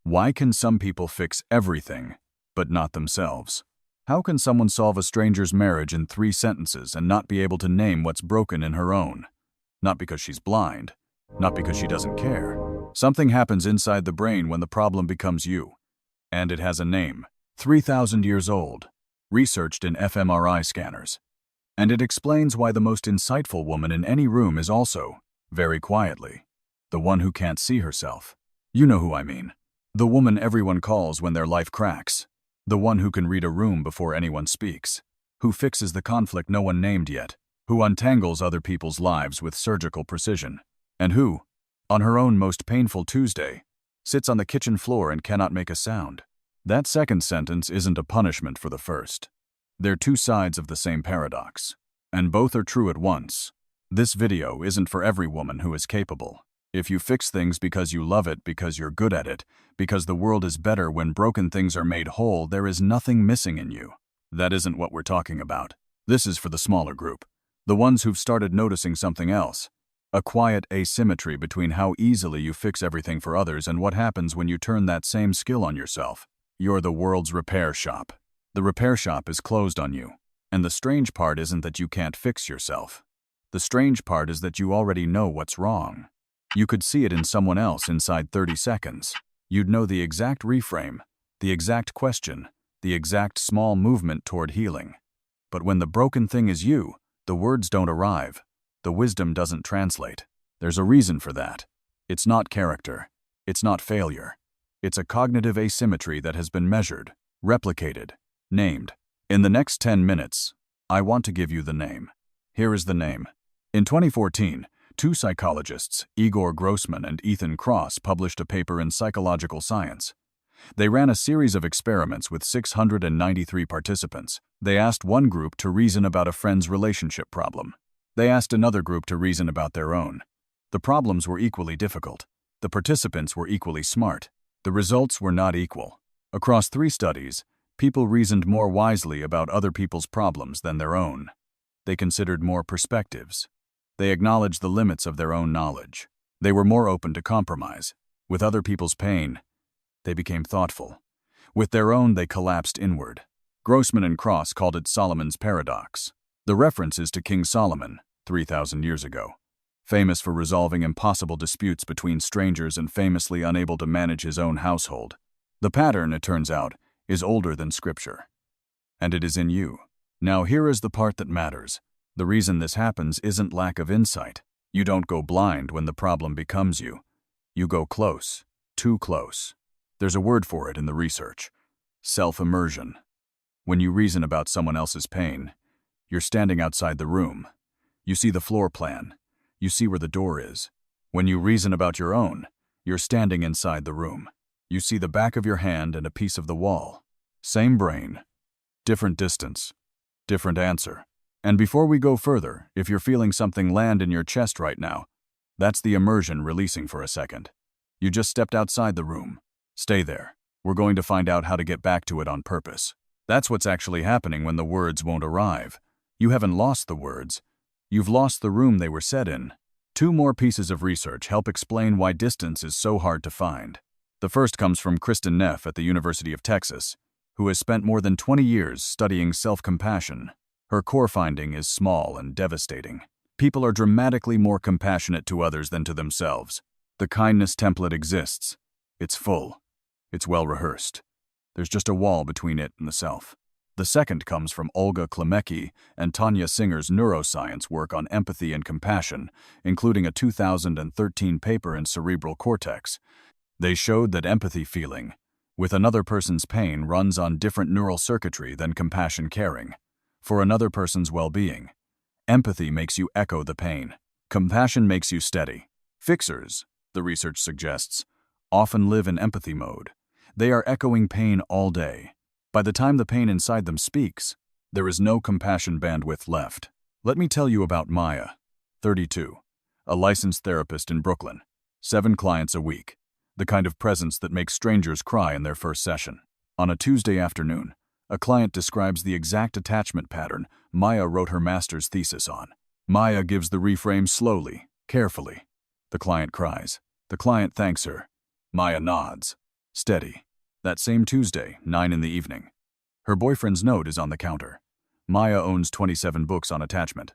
Why can some people fix everything, but not themselves? How can someone solve a stranger's marriage in 3 sentences and not be able to name what's broken in her own? Not because she's blind, not because she doesn't care. Something happens inside the brain when the problem becomes you. And it has a name, 3,000 years old, researched in fMRI scanners. And it explains why the most insightful woman in any room is also, very quietly, the one who can't see herself. You know who I mean. The woman everyone calls when their life cracks. The one who can read a room before anyone speaks. Who fixes the conflict no one named yet. Who untangles other people's lives with surgical precision. And who, on her own most painful Tuesday, sits on the kitchen floor and cannot make a sound. That second sentence isn't a punishment for the first. They're 2 sides of the same paradox. And both are true at once. This video isn't for every woman who is capable. If you fix things because you love it, because you're good at it, because the world is better when broken things are made whole, there is nothing missing in you. That isn't what we're talking about. This is for the smaller group. The ones who've started noticing something else. A quiet asymmetry between how easily you fix everything for others and what happens when you turn that same skill on yourself. You're the world's repair shop. The repair shop is closed on you. And the strange part isn't that you can't fix yourself. The strange part is that you already know what's wrong. You could see it in someone else inside 30 seconds. You'd know the exact reframe, the exact question, the exact small movement toward healing. But when the broken thing is you, the words don't arrive. The wisdom doesn't translate. There's a reason for that. It's not character. It's not failure. It's a cognitive asymmetry that has been measured, replicated, named. In the next 10 minutes, I want to give you the name. Here is the name. In 2014, 2 psychologists, Igor Grossman and Ethan Kross, published a paper in Psychological Science. They ran a series of experiments with 693 participants. They asked one group to reason about a friend's relationship problem. They asked another group to reason about their own. The problems were equally difficult. The participants were equally smart. The results were not equal. Across 3 studies, people reasoned more wisely about other people's problems than their own. They considered more perspectives. They acknowledged the limits of their own knowledge. They were more open to compromise. With other people's pain, they became thoughtful. With their own, they collapsed inward. Grossman and Kross called it Solomon's paradox. The reference is to King Solomon, 3,000 years ago, famous for resolving impossible disputes between strangers and famously unable to manage his own household. The pattern, it turns out, is older than Scripture. And it is in you. Now here is the part that matters. The reason this happens isn't lack of insight. You don't go blind when the problem becomes you. You go close, too close. There's a word for it in the research. Self-immersion. When you reason about someone else's pain, you're standing outside the room. You see the floor plan. You see where the door is. When you reason about your own, you're standing inside the room. You see the back of your hand and a piece of the wall. Same brain, different distance, different answer. And before we go further, if you're feeling something land in your chest right now, that's the immersion releasing for a second. You just stepped outside the room. Stay there. We're going to find out how to get back to it on purpose. That's what's actually happening when the words won't arrive. You haven't lost the words. You've lost the room they were set in. 2 more pieces of research help explain why distance is so hard to find. The first comes from Kristin Neff at the University of Texas, who has spent more than 20 years studying self-compassion. Her core finding is small and devastating. People are dramatically more compassionate to others than to themselves. The kindness template exists. It's full. It's well rehearsed. There's just a wall between it and the self. The second comes from Olga Klemecki and Tanya Singer's neuroscience work on empathy and compassion, including a 2013 paper in cerebral cortex. They showed that empathy feeling with another person's pain runs on different neural circuitry than compassion caring for another person's well-being. Empathy makes you echo the pain. Compassion makes you steady. Fixers, the research suggests, often live in empathy mode. They are echoing pain all day. By the time the pain inside them speaks, there is no compassion bandwidth left. Let me tell you about Maya, 32, a licensed therapist in Brooklyn, 7 clients a week, the kind of presence that makes strangers cry in their first session. On a Tuesday afternoon, a client describes the exact attachment pattern Maya wrote her master's thesis on. Maya gives the reframe slowly, carefully. The client cries. The client thanks her. Maya nods. Steady. That same Tuesday, 9 in the evening. Her boyfriend's note is on the counter. Maya owns 27 books on attachment.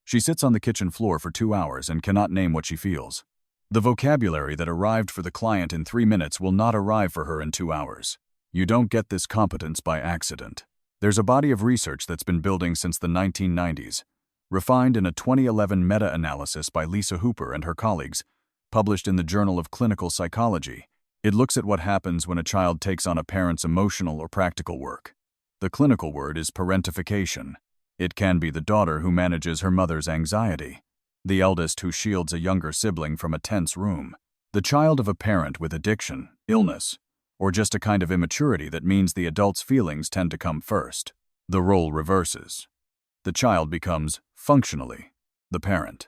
She sits on the kitchen floor for 2 hours and cannot name what she feels. The vocabulary that arrived for the client in 3 minutes will not arrive for her in 2 hours. You don't get this competence by accident. There's a body of research that's been building since the 1990s, refined in a 2011 meta-analysis by Lisa Hooper and her colleagues, published in the Journal of Clinical Psychology. It looks at what happens when a child takes on a parent's emotional or practical work. The clinical word is parentification. It can be the daughter who manages her mother's anxiety, the eldest who shields a younger sibling from a tense room, the child of a parent with addiction, illness, or just a kind of immaturity that means the adult's feelings tend to come first. The role reverses. The child becomes, functionally, the parent.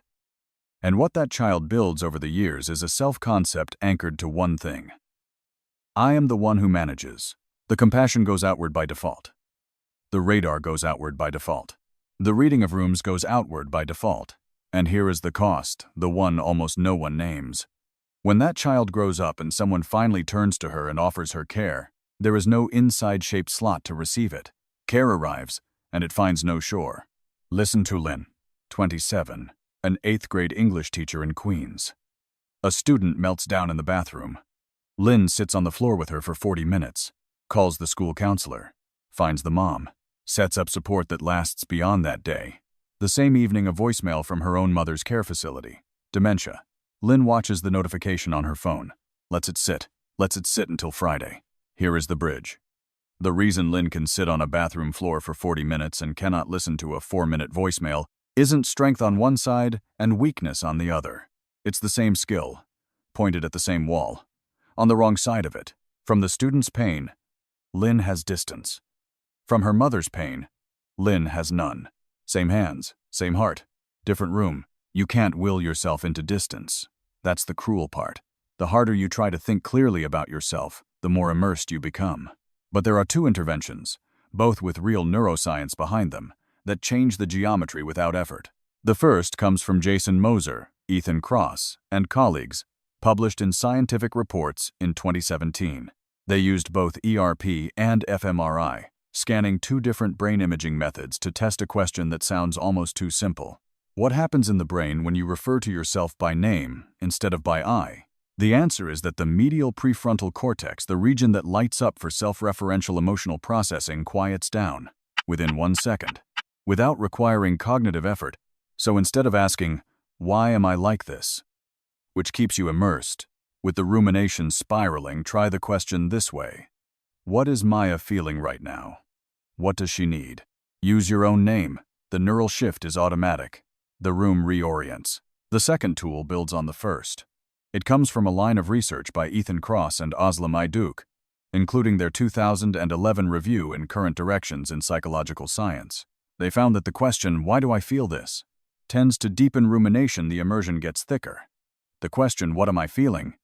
And what that child builds over the years is a self-concept anchored to one thing. I am the one who manages. The compassion goes outward by default. The radar goes outward by default. The reading of rooms goes outward by default. And here is the cost, the one almost no one names. When that child grows up and someone finally turns to her and offers her care, there is no inside-shaped slot to receive it. Care arrives, and it finds no shore. Listen to Lynn, 27, an 8th grade English teacher in Queens. A student melts down in the bathroom. Lynn sits on the floor with her for 40 minutes, calls the school counselor, finds the mom, sets up support that lasts beyond that day. The same evening, a voicemail from her own mother's care facility. Dementia. Lynn watches the notification on her phone. Lets it sit until Friday. Here is the bridge. The reason Lynn can sit on a bathroom floor for 40 minutes and cannot listen to a 4-minute voicemail isn't strength on one side and weakness on the other. It's the same skill, pointed at the same wall. On the wrong side of it, from the student's pain, Lynn has distance. From her mother's pain, Lynn has none. Same hands, same heart, different room. You can't will yourself into distance. That's the cruel part. The harder you try to think clearly about yourself, the more immersed you become. But there are 2 interventions, both with real neuroscience behind them, that change the geometry without effort. The first comes from Jason Moser, Ethan Cross, and colleagues, published in Scientific Reports in 2017. They used both ERP and fMRI, scanning 2 different brain imaging methods to test a question that sounds almost too simple. What happens in the brain when you refer to yourself by name instead of by I? The answer is that the medial prefrontal cortex, the region that lights up for self-referential emotional processing, quiets down within 1 second, without requiring cognitive effort. So instead of asking, "Why am I like this?" which keeps you immersed, with the rumination spiraling, try the question this way. What is Maya feeling right now? What does she need? Use your own name. The neural shift is automatic. The room reorients. The second tool builds on the first. It comes from a line of research by Ethan Cross and Özlem Ayduk, including their 2011 review in Current Directions in Psychological Science. They found that the question, "Why do I feel this?" tends to deepen rumination. The immersion gets thicker. The question, "What am I feeling?"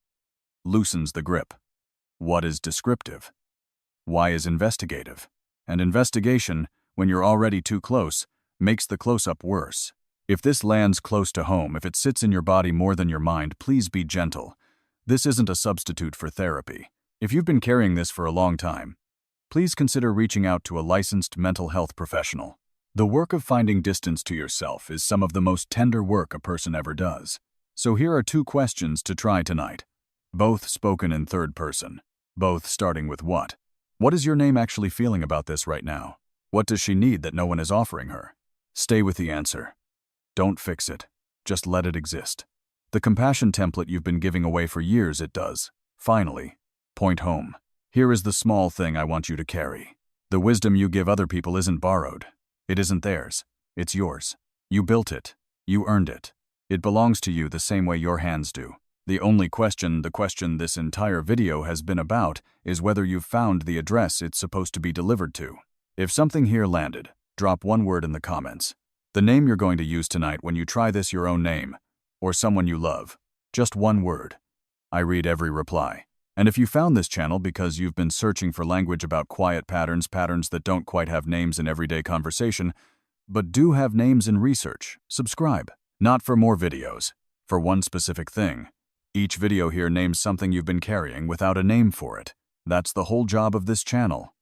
loosens the grip. What is descriptive? Why is investigative? And investigation, when you're already too close, makes the close-up worse. If this lands close to home, if it sits in your body more than your mind, please be gentle. This isn't a substitute for therapy. If you've been carrying this for a long time, please consider reaching out to a licensed mental health professional. The work of finding distance to yourself is some of the most tender work a person ever does. So here are 2 questions to try tonight, both spoken in third person, both starting with what. What is your name actually feeling about this right now? What does she need that no one is offering her? Stay with the answer. Don't fix it. Just let it exist. The compassion template you've been giving away for years, it does. Finally, point home. Here is the small thing I want you to carry. The wisdom you give other people isn't borrowed. It isn't theirs. It's yours. You built it. You earned it. It belongs to you the same way your hands do. The only question, the question this entire video has been about, is whether you've found the address it's supposed to be delivered to. If something here landed, drop 1 word in the comments. The name you're going to use tonight when you try this, your own name, or someone you love. Just 1 word. I read every reply. And if you found this channel because you've been searching for language about quiet patterns that don't quite have names in everyday conversation, but do have names in research, subscribe. Not for more videos, for one specific thing. Each video here names something you've been carrying without a name for it. That's the whole job of this channel.